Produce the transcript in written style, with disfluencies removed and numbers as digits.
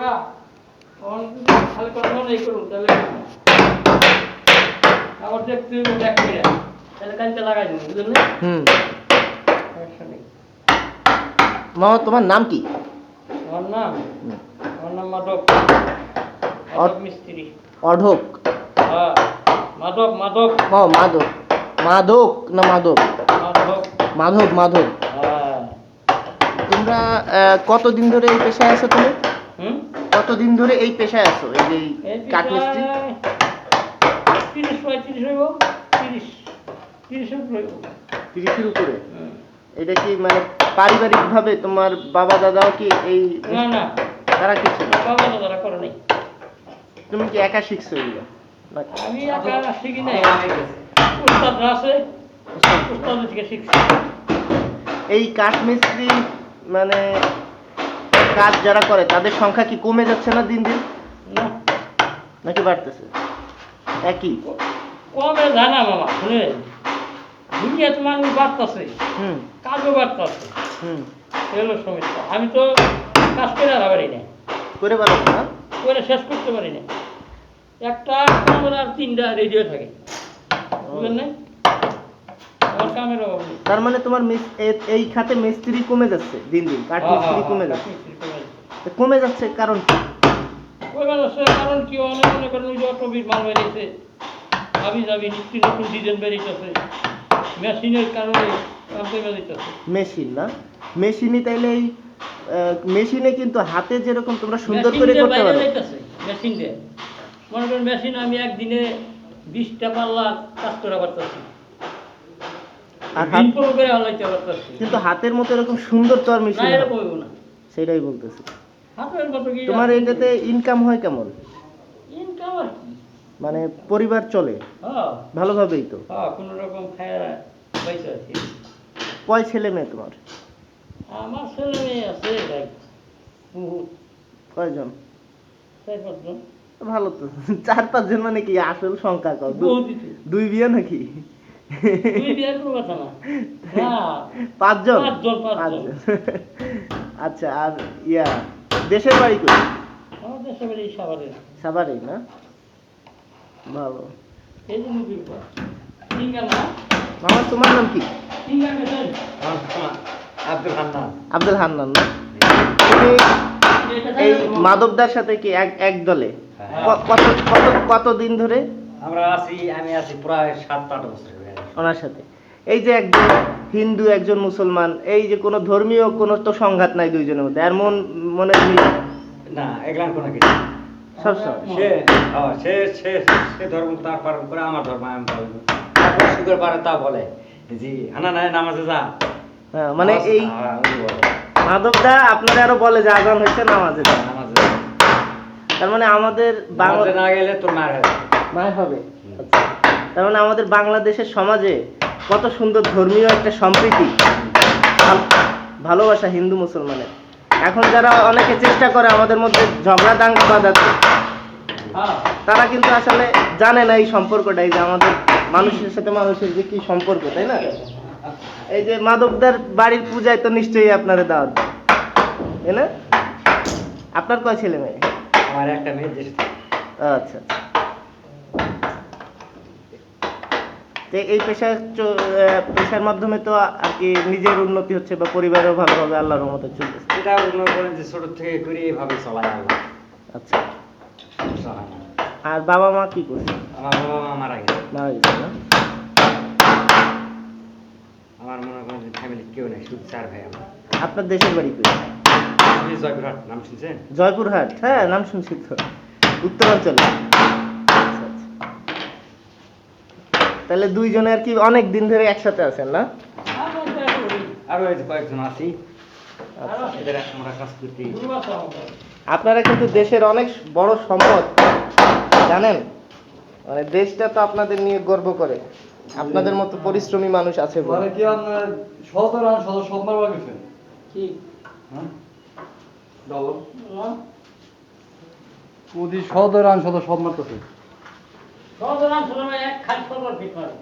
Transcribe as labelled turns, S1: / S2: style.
S1: কাকা খালি কথা নেই করুন তাহলে আবার দেখতে দেখ করে তাহলে কালকে লাগাই দেবো বুঝলেন না?
S2: মামা তোমার নাম কি?
S1: আমার নাম মাধব। মাধব মিস্ত্রি।
S2: অঢক?
S1: হ্যাঁ মাধব মাধব।
S2: ও মাধব। মাধব না মাধব?
S1: মাধব
S2: মাধব মাধব।
S1: হ্যাঁ।
S2: তোমরা কতদিন ধরে এই পেশায় আছো তুমি? কতদিন ধরে এই পেশায় আছো, এই যে কাঠমিস্ত্রি?
S1: 30-35 হইব। 30-এর উপরে।
S2: এটা কি মানে পারিবারিক ভাবে তোমার বাবা দাদাও কি এই?
S1: না
S2: তারা কিছু
S1: বাবা দাদারা করে নাই।
S2: তুমি কি একা শিখছো এগুলো?
S1: আমি একা শিখি নাই, উস্তাদরা আছে, উস্তাদের থেকে শিখছি।
S2: এই কাঠমিস্ত্রি মানে কাজ যারা করে তাদের সংখ্যা কি কমে যাচ্ছে না দিন দিন,
S1: না
S2: নাকি বাড়তেছে? একই
S1: কমে যায় না মামা, শুনেন দুনিয়াতে মানুষ বাড়তেছে, কাজও বাড়তেছে, এগুলো সমস্যা। আমি তো কাজ করে আর পারি না,
S2: করে পারো না,
S1: করে শেষ করতে পারি না। একটা কামের আর 3টা রেডিও থাকে, বুঝলেন না? আমার কামের অভাব নেই।
S2: তার মানে তোমার এই খাতে মিস্ত্রি কমে যাচ্ছে দিন দিন, কাঠ মিস্ত্রি কমে যাচ্ছে। কমে যাচ্ছে কারণ কি?
S1: কমে যাচ্ছে কারণ কি, অনেক মনে করেন ওই যে অটোবির মাল বেরিয়েছে, হাবি যাবি নিত্য নতুন ডিজাইন বেরিয়েছে, মেশিনের কারণে কমে যাইতেছে।
S2: মেশিন না, মেশিনই তাইলে এই মেশিনে কিন্তু হাতে যেরকম তোমরা সুন্দর করে করতে পারো।
S1: মেশিন দিয়ে মনে করেন মেশিন আমি একদিনে 20টা পাল্লা কাজ করে পারতেছি,
S2: কিন্তু হাতের মতো এরকম সুন্দর তো আর মেশিন
S1: না।
S2: সেটাই বলতেছি।
S1: হাতের মতো কি
S2: তোমার এটাতে ইনকাম হয় কেমন?
S1: ইনকাম আর কি,
S2: মানে পরিবার চলে ভালোভাবেই তো?
S1: কোনো রকম খায়া পয়সা আছে।
S2: কয় ছেলে মেয়ে তোমার?
S1: আমার ছেলে মেয়ে আছে
S2: কয়জন?
S1: 4-5 জন।
S2: ভালো তো, 4-5 জন মানে কি আসল সংখ্যা? কত? 2 বিয়ে নাকি?
S1: 2 বিয়ের কোনো কথা না,
S2: 5 জন।
S1: 5 জন।
S2: আচ্ছা, আর দেশের বাড়ি কই?
S1: আমার দেশের বাড়ি সাভারে।
S2: সাভারে না? ভালো।
S1: এই যে নদীর পার সিঙ্গার না।
S2: মামা তোমার নাম কি?
S1: সিঙ্গার গেছেন?
S2: আব্দুল হান্নান না? তুমি এই মাধবদার সাথে কি এক দলে? কতদিন ধরে?
S3: আমি আছি প্রায় 7-8 বছর
S2: ওনার সাথে। এই যে একজন হিন্দু একজন মুসলমান, এই যে কোনো ধর্মীয় কোনো তো সংঘাত নাই দুইজনের মধ্যে, আর মনে
S3: না, এগুলান কোনো কিছু
S2: সবসময়
S3: সে ধর্ম তার পালন করে, আমার ধর্ম আমি পালন করি। শুক্র পারে তা বলে জি হানা নাই নামাজে যা,
S2: মানে এই মাধবদা আপনারা আরো বলে যে আজান হচ্ছে নামাজে যা। তার মানে আমাদের বাংলা
S3: না গেলে তোর মার হবে।
S2: আচ্ছা, তার মানে আমাদের বাংলাদেশের সমাজে কত সুন্দর ধর্মীয় একটা সম্প্রীতি, ভালোবাসা হিন্দু মুসলমানের। এখন যারা অনেকে চেষ্টা করে আমাদের মধ্যে ঝগড়া দাঙ্গা বাঁধাতে, তারা কিন্তু আসলে জানে না এই সম্পর্কটাই, যে আমাদের মানুষের সাথে মানুষের যে কি সম্পর্ক, তাই না? এই যে মাধবদার বাড়ির পূজায় তো নিশ্চয়ই আপনারা দাওয়াত দেন, তাই না? আপনার কয় ছেলে মেয়ে?
S3: আমার একটা মেয়ে।
S2: আচ্ছা, এই পেশার মাধ্যমে তো আর কি নিজের উন্নতি হচ্ছে বা পরিবারেও ভালোভাবে আল্লাহর রহমতে চলতেছে।
S3: এটা মনে করেন যে ছোট থেকে করে এইভাবে চলায় আল্লাহ।
S2: আচ্ছা, আর বাবা মা কি করছে?
S3: আমার বাবা মা মারা গেছে
S2: না?
S3: আমার মনে করেন যে ফ্যামিলি কেউ নেই, শুধু 4 ভাই আমার।
S2: আপনার দেশের বাড়ি কই?
S3: জয়পুরহাট, নাম শুনছেন?
S2: জয়পুরহাট, হ্যাঁ নাম শুনছি তো, উত্তরাঞ্চলে। তাহলে দুইজনে আর কি অনেক দিন ধরে একসাথে আছেন না?
S3: আরো কয়েকজন আছি, এদের আমরা কাজ করতে।
S2: আপনারা কিন্তু দেশের অনেক বড় সম্পদ, জানেন? মানে দেশটা তো আপনাদের নিয়ে গর্ব করে, আপনাদের মতো পরিশ্রমী মানুষ আছে বলে।
S4: মানে কি আপনার 17 রান সব মারবা গেছেন?
S1: কি
S4: বলো পুদি 17 রান সব মারতেছে।
S1: 17 রান এক খালি 17 ফিট মারে।